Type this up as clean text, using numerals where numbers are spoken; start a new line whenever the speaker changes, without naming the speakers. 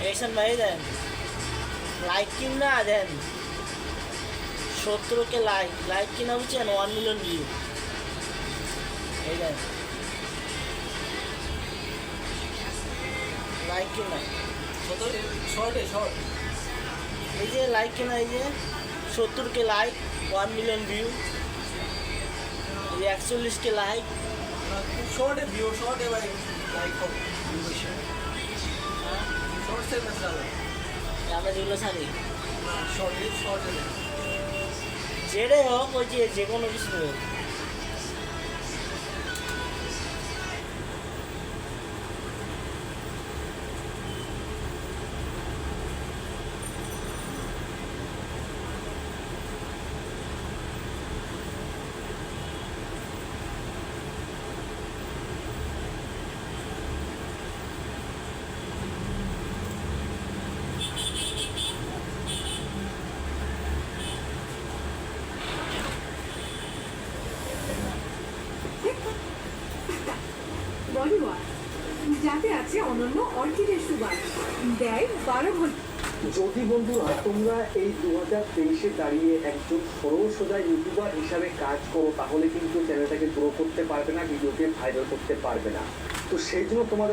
দেখছেন ভাই, দেন লাইক কিনা দেন 17 লাইক, লাইক কিনা বুঝছেন 1 মিলিয়ন ভিউ। এই দেন লাইক কিনা
শর্ট
এই যে লাইক কিনা, এই যে 70 লাইক 1 মিলিয়ন ভিউ, এই যে 41 লাইক।
শর্টে ভিউ শর্টে ভাই লাইক কম বেশি শর্ট সে মশলা
আমরা যেগুলো ছাড়ি
না শর্টে
যেটাই হোক, ওই যে কোনো কিছু হোক।
বডি ওয়াশ যাতে আছে অনন্য অর্কিডের সুবাস, দেয় 12 ঘন্টা।
যদি বন্ধুরা তোমরা এই 2023-এ দাঁড়িয়ে একজন সরল সোজা ইউটিউবার হিসাবে কাজ করো, তাহলে কিন্তু চ্যানেলটাকে গ্রো করতে পারবে না, ভিডিওকে ভাইরাল করতে পারবে না। তো সেই জন্য তোমাদের